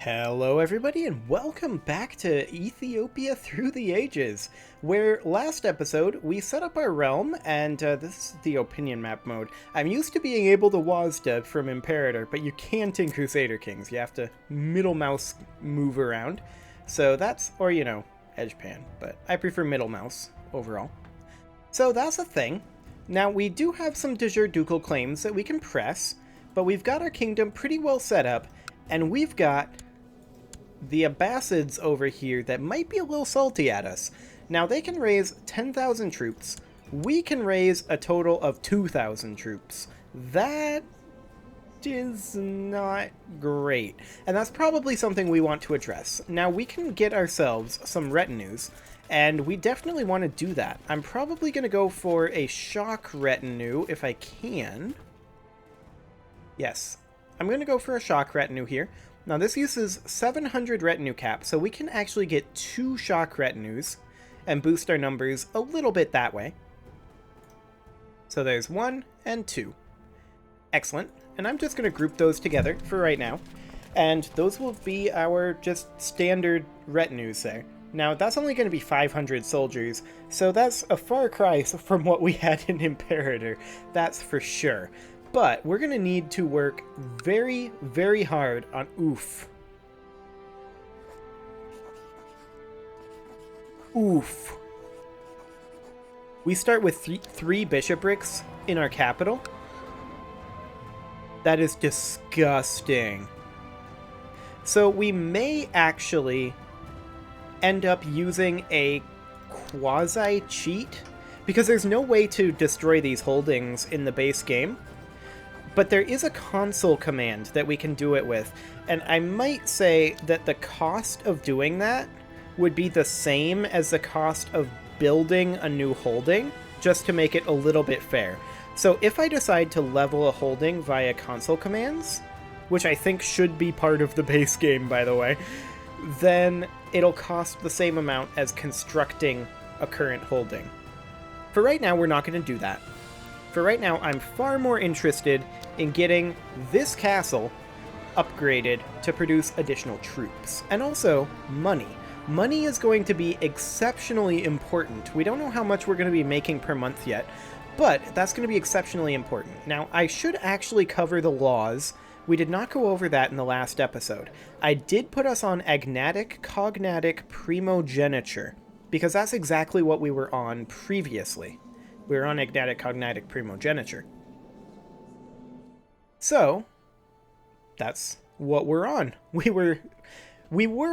Hello everybody and welcome back to Ethiopia Through the Ages, where last episode we set up our realm, and this is the opinion map mode. I'm used to being able to WASD from Imperator, but you can't in Crusader Kings. You have to middle mouse move around. So that's, or edge pan, but I prefer middle mouse overall. So that's a thing. Now we do have some de jure ducal claims that we can press, but we've got our kingdom pretty well set up, and we've got the Abbasids over here that might be a little salty at us. Now they can raise 10,000 troops. We can raise a total of 2,000 troops. That is not great. And that's probably something we want to address. Now we can get ourselves some retinues, and we definitely want to do that. I'm probably going to go for a shock retinue if I can. Yes, I'm going to go for a shock retinue here. Now this uses 700 retinue cap, so we can actually get 2 shock retinues and boost our numbers a little bit that way. So there's 1 and 2. Excellent. And I'm just going to group those together for right now. And those will be our just standard retinues there. Now that's only going to be 500 soldiers, so that's a far cry from what we had in Imperator, that's for sure. But we're going to need to work very, very hard on oof. Oof. We start with three bishoprics in our capital. That is disgusting. So we may actually end up using a quasi-cheat, because there's no way to destroy these holdings in the base game. But there is a console command that we can do it with, and I might say that the cost of doing that would be the same as the cost of building a new holding, just to make it a little bit fair. So if I decide to level a holding via console commands, which I think should be part of the base game, by the way, then it'll cost the same amount as constructing a current holding. For right now, we're not going to do that. For right now, I'm far more interested in getting this castle upgraded to produce additional troops. And also, money. Money is going to be exceptionally important. We don't know how much we're going to be making per month yet, but that's going to be exceptionally important. Now, I should actually cover the laws. We did not go over that in the last episode. I did put us on agnatic cognatic primogeniture, because that's exactly what we were on previously. We were on agnatic cognatic primogeniture. So, that's what we're on. We were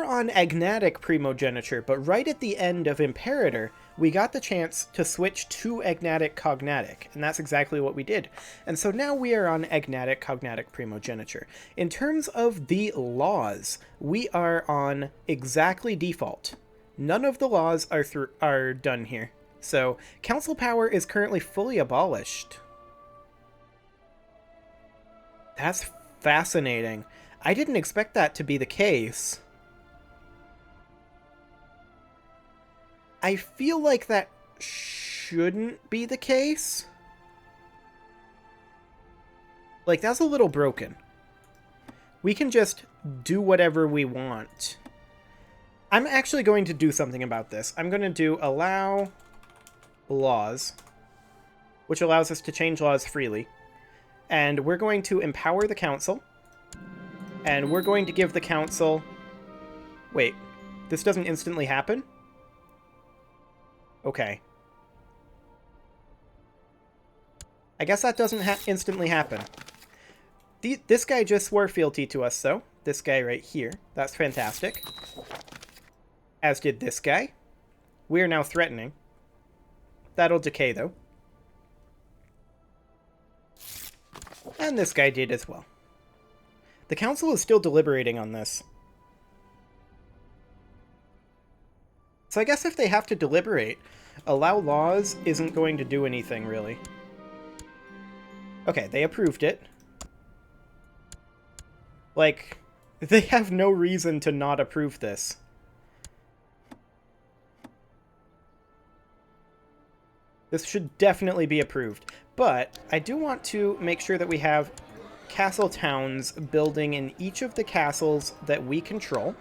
on agnatic primogeniture, but right at the end of Imperator, we got the chance to switch to agnatic cognatic, and that's exactly what we did. And so now we are on agnatic cognatic primogeniture. In terms of the laws, we are on exactly default. None of the laws are done here. So, council power is currently fully abolished. That's fascinating. I didn't expect that to be the case. I feel like that shouldn't be the case. Like, that's a little broken. We can just do whatever we want. I'm actually going to do something about this. I'm going to do allow laws, which allows us to change laws freely. And we're going to empower the council. And we're going to give the council... Wait, this doesn't instantly happen? Okay. I guess that doesn't instantly happen. This guy just swore fealty to us, though. This guy right here. That's fantastic. As did this guy. We are now threatening. That'll decay, though. And this guy did as well. The council is still deliberating on this. So I guess if they have to deliberate, allow laws isn't going to do anything, really. Okay, they approved it. Like, they have no reason to not approve this. This should definitely be approved. But I do want to make sure that we have castle towns building in each of the castles that we control.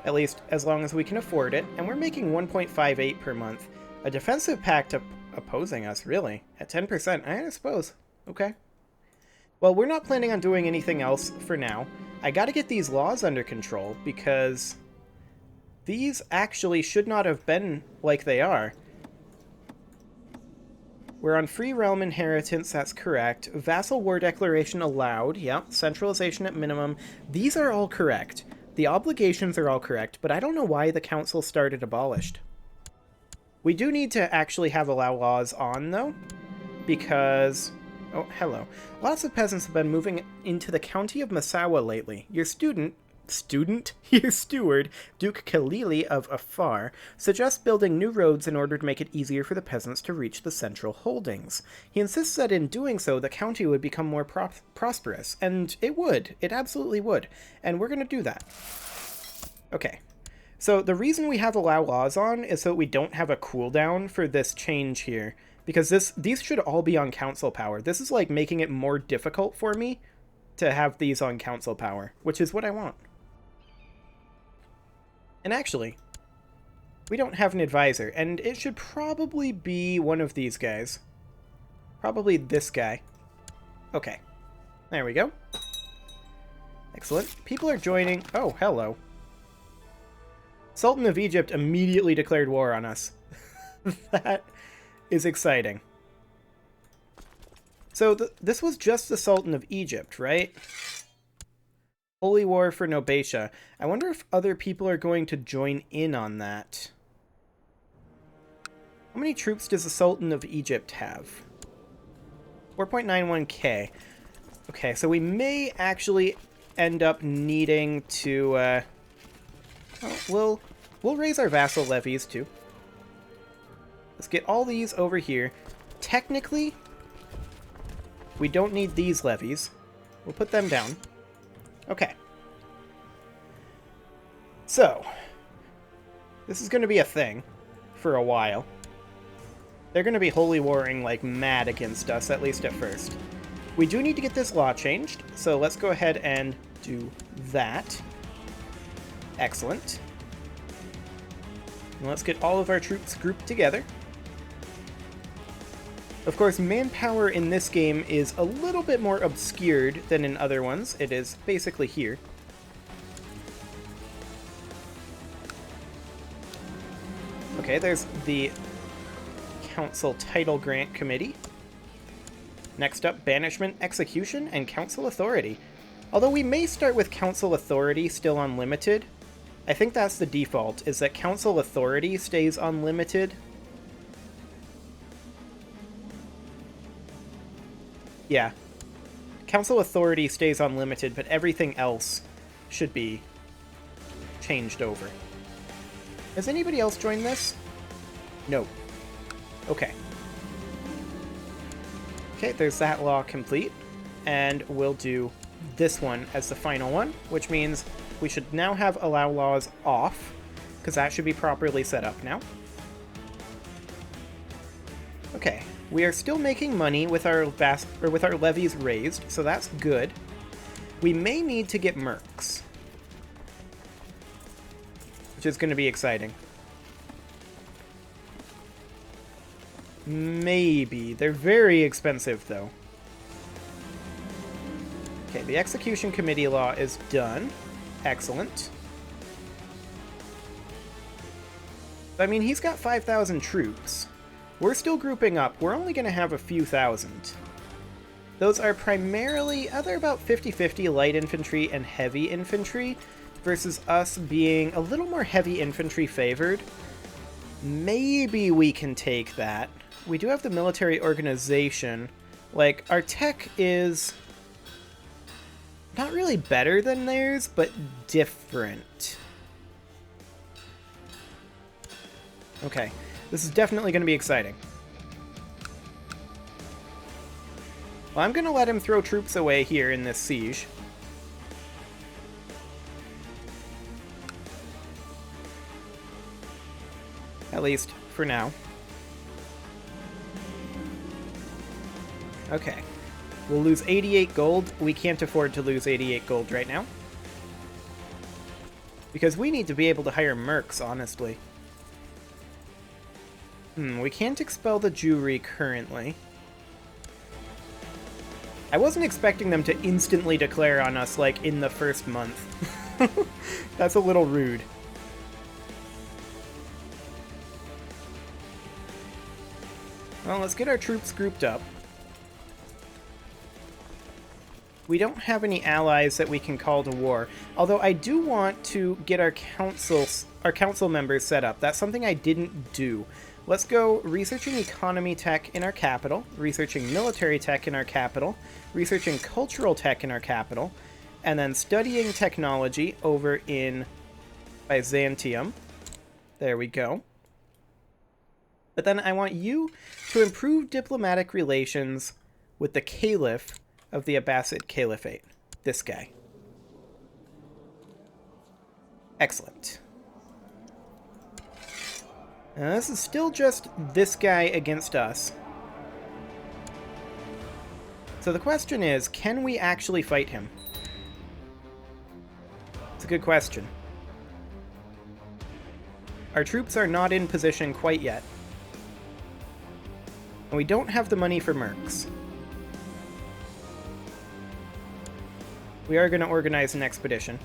At least as long as we can afford it. And we're making 1.58 per month. A defensive pact opposing us, really? At 10%? I suppose. Okay. Well, we're not planning on doing anything else for now. I gotta get these laws under control, because these actually should not have been like they are. We're on free realm inheritance, that's correct. Vassal war declaration allowed, yep. Centralization at minimum. These are all correct. The obligations are all correct, but I don't know why the council started abolished. We do need to actually have allow laws on, though, because... Oh, hello. Lots of peasants have been moving into the county of Massawa lately. Your your steward, Duke Kalili of Afar, suggests building new roads in order to make it easier for the peasants to reach the central holdings. He insists that in doing so, the county would become more prosperous, and it would. It absolutely would. And we're going to do that. Okay. So the reason we have allow laws on is so that we don't have a cooldown for this change here. Because these should all be on council power. This is like making it more difficult for me to have these on council power, which is what I want. And actually, we don't have an advisor, and it should probably be one of these guys. Probably this guy. Okay. There we go. Excellent. People are joining. Oh, hello. Sultan of Egypt immediately declared war on us. That is exciting. So this was just the Sultan of Egypt, right? Holy War for Nobatia. I wonder if other people are going to join in on that. How many troops does the Sultan of Egypt have? 4.91k. Okay, so we may actually end up needing to... we'll raise our vassal levies, too. Let's get all these over here. Technically, we don't need these levies. We'll put them down. Okay. So, this is going to be a thing for a while. They're going to be holy warring like mad against us, at least at first. We do need to get this law changed, so let's go ahead and do that. Excellent. And let's get all of our troops grouped together. Of course, manpower in this game is a little bit more obscured than in other ones. It is basically here. Okay, there's the Council Title Grant Committee. Next up, Banishment, Execution, and Council Authority. Although we may start with Council Authority still unlimited. I think that's the default, is that Council Authority stays unlimited. Yeah. Council Authority stays unlimited, but everything else should be changed over. Has anybody else joined this? No. Okay. Okay, there's that law complete. And we'll do this one as the final one, which means we should now have allow laws off, because that should be properly set up now. Okay. We are still making money with our levies raised, so that's good. We may need to get mercs, which is going to be exciting. Maybe. They're very expensive, though. Okay, the execution committee law is done. Excellent. I mean, he's got 5,000 troops. We're still grouping up. We're only going to have a few thousand. Those are primarily, they're about 50-50 light infantry and heavy infantry, versus us being a little more heavy infantry favored. Maybe we can take that. We do have the military organization. Like, our tech is not really better than theirs, but different. Okay. This is definitely going to be exciting. Well, I'm going to let him throw troops away here in this siege. At least, for now. Okay. We'll lose 88 gold. We can't afford to lose 88 gold right now. Because we need to be able to hire mercs, honestly. We can't expel the Jewry currently. I wasn't expecting them to instantly declare on us, like, in the first month. That's a little rude. Well, let's get our troops grouped up. We don't have any allies that we can call to war, although I do want to get our council members set up. That's something I didn't do. Let's go researching economy tech in our capital, researching military tech in our capital, researching cultural tech in our capital, and then studying technology over in Byzantium. There we go. But then I want you to improve diplomatic relations with the Caliph of the Abbasid Caliphate. This guy. Excellent. Now, this is still just this guy against us. So the question is, can we actually fight him? It's a good question. Our troops are not in position quite yet. And we don't have the money for mercs. We are going to organize an expedition.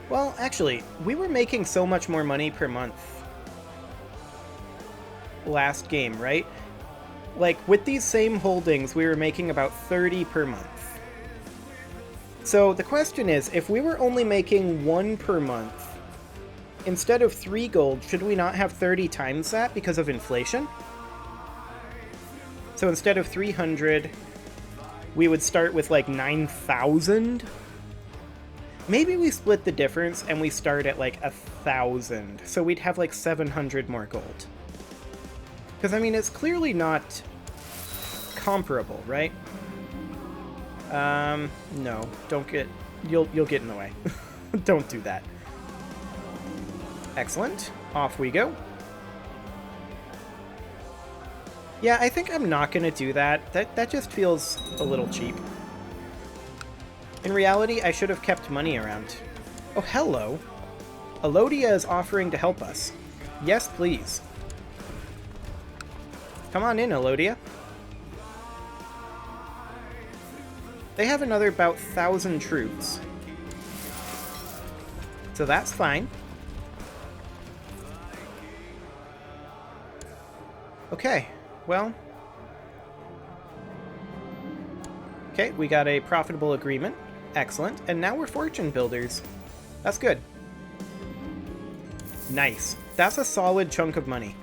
Well, actually, we were making so much more money per month last game, right? Like, with these same holdings, we were making about 30 per month. So the question is, if we were only making 1 per month, instead of 3 gold, should we not have 30 times that because of inflation? So instead of 300, we would start with like 9,000? Maybe we split the difference and we start at like 1,000, so we'd have like 700 more gold. Because, I mean, it's clearly not comparable, right? No, don't get... You'll get in the way. Don't do that. Excellent. Off we go. Yeah, I think I'm not going to do that. That just feels a little cheap. In reality, I should have kept money around. Oh, hello. Elodia is offering to help us. Yes, please. Come on in, Elodia. They have another about 1,000 troops. So that's fine. Okay, well... Okay, we got a profitable agreement. Excellent. And now we're fortune builders. That's good. Nice. That's a solid chunk of money.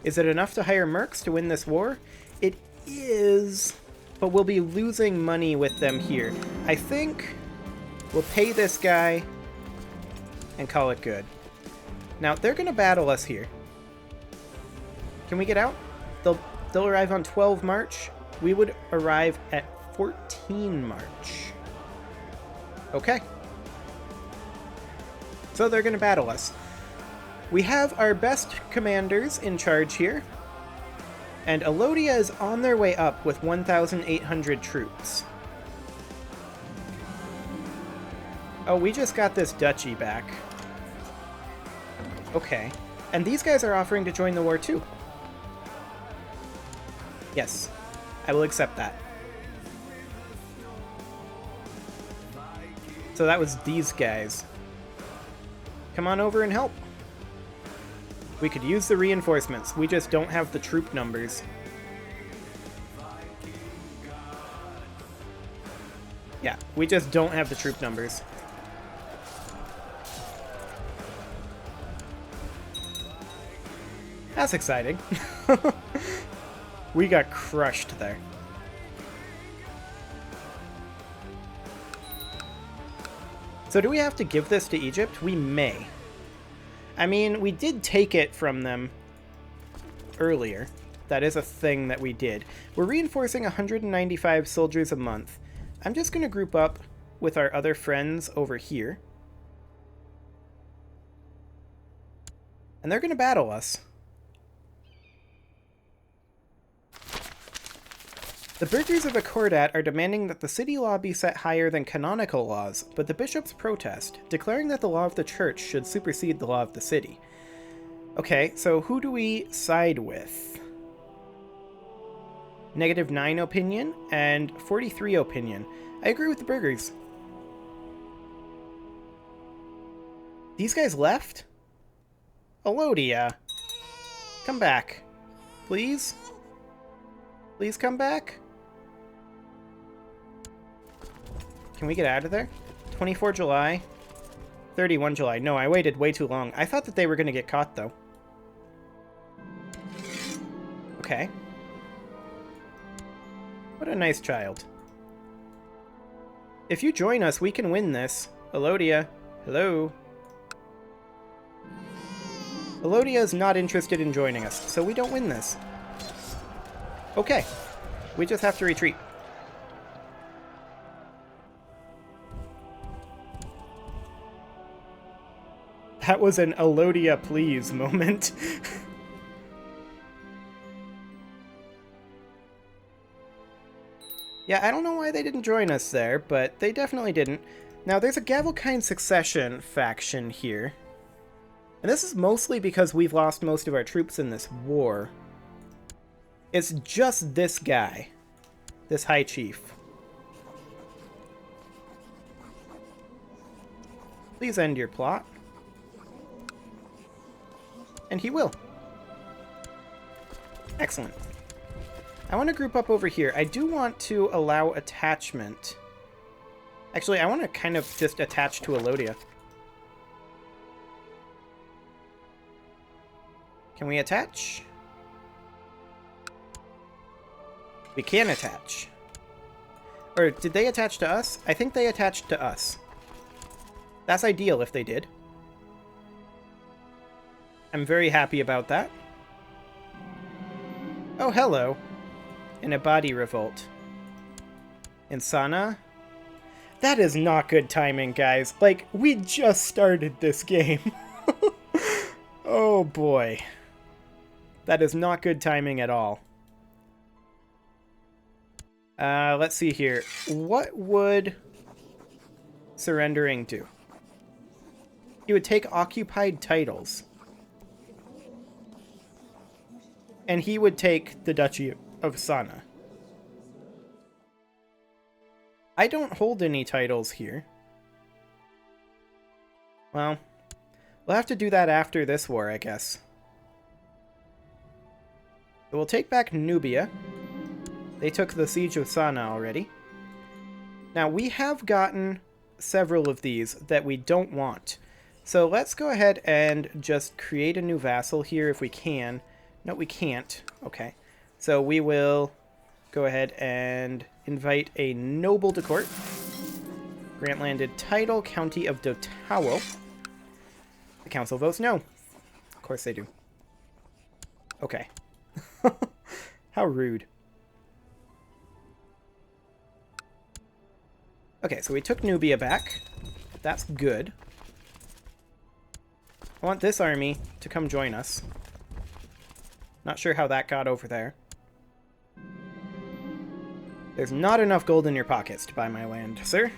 Is it enough to hire mercs to win this war? It is, but we'll be losing money with them here. I think we'll pay this guy and call it good. Now, they're going to battle us here. Can we get out? They'll arrive on 12 March. We would arrive at 14 March. Okay. So they're going to battle us. We have our best commanders in charge here. And Elodia is on their way up with 1,800 troops. Oh, we just got this duchy back. Okay. And these guys are offering to join the war too. Yes. I will accept that. So that was these guys. Come on over and help. We could use the reinforcements. We just don't have the troop numbers. Yeah, we just don't have the troop numbers. That's exciting. We got crushed there. So do we have to give this to Egypt? We may. I mean, we did take it from them earlier. That is a thing that we did. We're reinforcing 195 soldiers a month. I'm just going to group up with our other friends over here. And they're going to battle us. The burghers of Accordat are demanding that the city law be set higher than canonical laws, but the bishops protest, declaring that the law of the church should supersede the law of the city. Okay, so who do we side with? -9 opinion and 43 opinion. I agree with the burghers. These guys left? Elodia. Come back. Please? Please come back? Can we get out of there? 24 July. 31 July. No, I waited way too long. I thought that they were going to get caught, though. Okay. What a nice child. If you join us, we can win this. Elodia. Hello. Elodia is not interested in joining us, so we don't win this. Okay. We just have to retreat. That was an Elodia please moment. Yeah, I don't know why they didn't join us there, but they definitely didn't. Now, there's a Gavelkind Succession faction here. And this is mostly because we've lost most of our troops in this war. It's just this guy. This High Chief. Please end your plot. And he will. Excellent. I want to group up over here. I do want to allow attachment. Actually, I want to kind of just attach to Elodia. Can we attach? We can attach. Or did they attach to us? I think they attached to us. That's ideal if they did. I'm very happy about that. Oh, hello. In a body revolt. Insana? That is not good timing, guys. Like, we just started this game. Oh, boy. That is not good timing at all. Let's see here. What would surrendering do? He would take occupied titles. And he would take the Duchy of Sana. I don't hold any titles here. Well, we'll have to do that after this war, I guess. So we'll take back Nubia. They took the Siege of Sana already. Now, we have gotten several of these that we don't want. So let's go ahead and just create a new vassal here if we can. No, we can't. Okay. So we will go ahead and invite a noble to court. Grant landed title, County of Dotao. The council votes no. Of course they do. Okay. How rude. Okay, so we took Nubia back. That's good. I want this army to come join us. Not sure how that got over there. There's not enough gold in your pockets to buy my land, sir.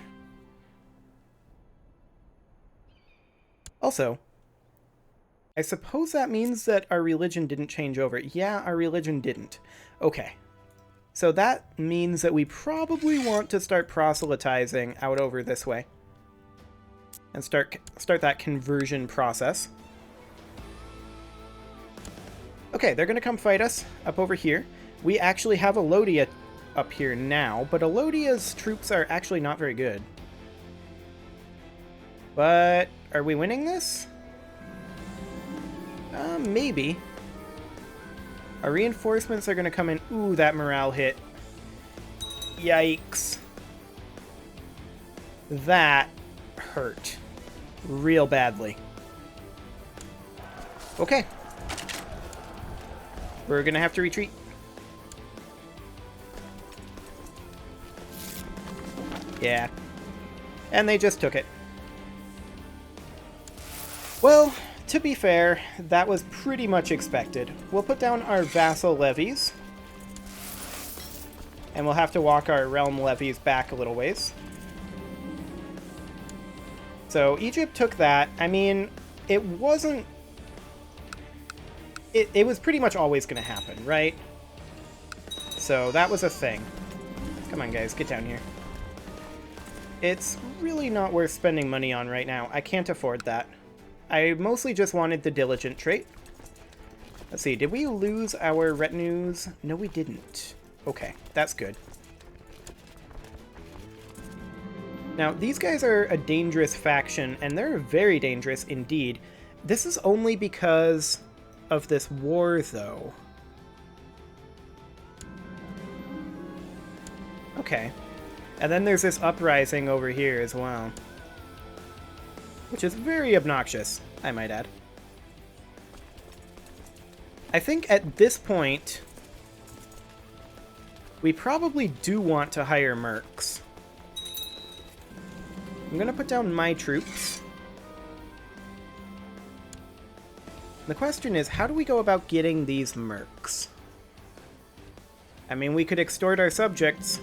Also, I suppose that means that our religion didn't change over. Yeah, our religion didn't. Okay. So that means that we probably want to start proselytizing out over this way. And start that conversion process. Okay, they're going to come fight us up over here. We actually have Elodia up here now, but Elodia's troops are actually not very good. But are we winning this? Maybe. Our reinforcements are going to come in. Ooh, that morale hit. Yikes. That hurt real badly. Okay. We're going to have to retreat. Yeah. And they just took it. Well, to be fair, that was pretty much expected. We'll put down our vassal levies. And we'll have to walk our realm levies back a little ways. So Egypt took that. I mean, it wasn't... It was pretty much always going to happen, right? So that was a thing. Come on, guys, get down here. It's really not worth spending money on right now. I can't afford that. I mostly just wanted the diligent trait. Let's see, did we lose our retinues? No, we didn't. Okay, that's good. Now, these guys are a dangerous faction, and they're very dangerous indeed. This is only because of this war, though. Okay. And then there's this uprising over here as well. Which is very obnoxious, I might add. I think at this point, we probably do want to hire mercs. I'm going to put down my troops. The question is, how do we go about getting these mercs? I mean, we could extort our subjects.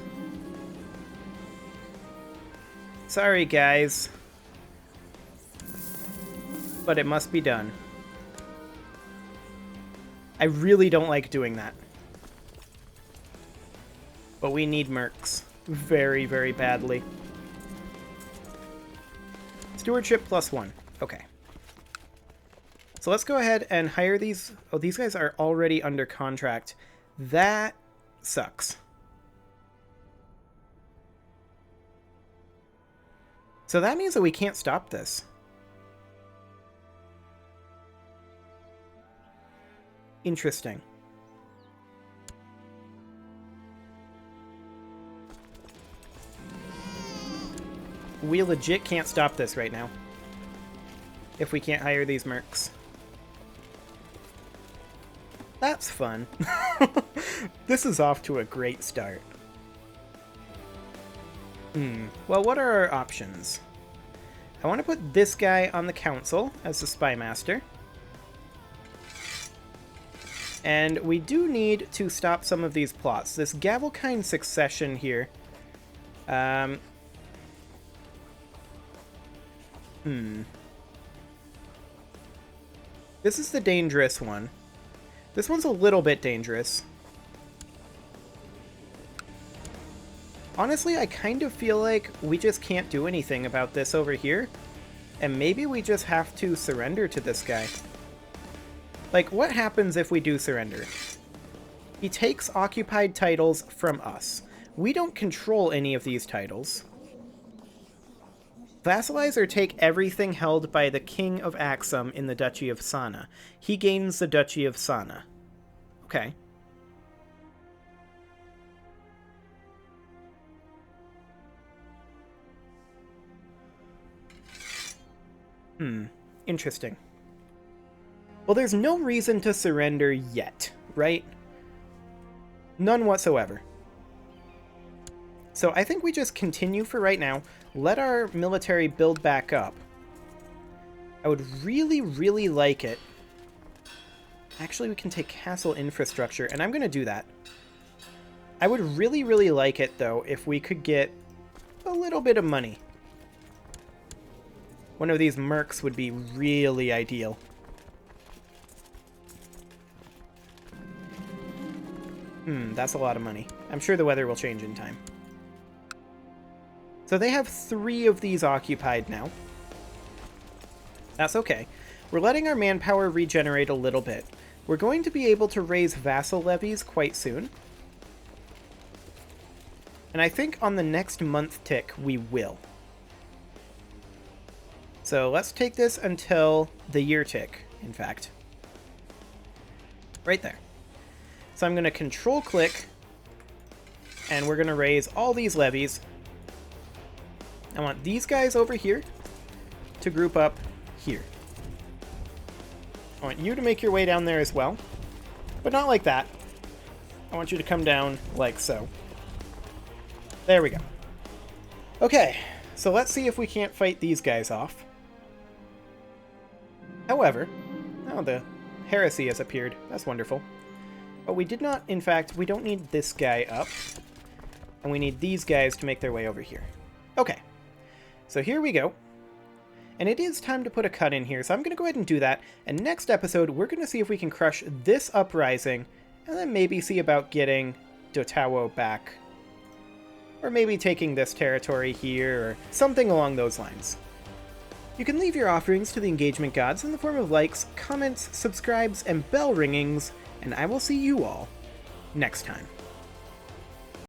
Sorry, guys. But it must be done. I really don't like doing that. But we need mercs. Very, very badly. Stewardship +1. Okay. So let's go ahead and hire these... Oh, these guys are already under contract. That sucks. So that means that we can't stop this. Interesting. We legit can't stop this right now. If we can't hire these mercs. That's fun. This is off to a great start. Well, what are our options? I want to put this guy on the council as the spy master. And we do need to stop some of these plots. This Gavelkind succession here. This is the dangerous one. This one's a little bit dangerous. Honestly, I kind of feel like we just can't do anything about this over here. And maybe we just have to surrender to this guy. Like, what happens if we do surrender? He takes occupied titles from us. We don't control any of these titles. Vassalize or take everything held by the King of Axum in the Duchy of Sana. He gains the Duchy of Sana. Okay. Interesting. Well, there's no reason to surrender yet, right? None whatsoever. So I think we just continue for right now. Let our military build back up. I would really, really like it. Actually, we can take castle infrastructure, and I'm going to do that. I would really, really like it, though, if we could get a little bit of money. One of these mercs would be really ideal. That's a lot of money. I'm sure the weather will change in time. So they have 3 of these occupied now. That's okay. We're letting our manpower regenerate a little bit. We're going to be able to raise vassal levies quite soon. And I think on the next month tick, we will. So let's take this until the year tick, in fact. Right there. So I'm going to control-click, and we're going to raise all these levies. I want these guys over here to group up here. I want you to make your way down there as well, but not like that. I want you to come down like so. There we go. Okay, so let's see if we can't fight these guys off. However, oh, the heresy has appeared. That's wonderful. But we did not, in fact, we don't need this guy up. And we need these guys to make their way over here. Okay, so here we go. And it is time to put a cut in here, so I'm going to go ahead and do that. And next episode, we're going to see if we can crush this uprising, and then maybe see about getting Dotawo back. Or maybe taking this territory here, or something along those lines. You can leave your offerings to the engagement gods in the form of likes, comments, subscribes, and bell ringings, and I will see you all next time.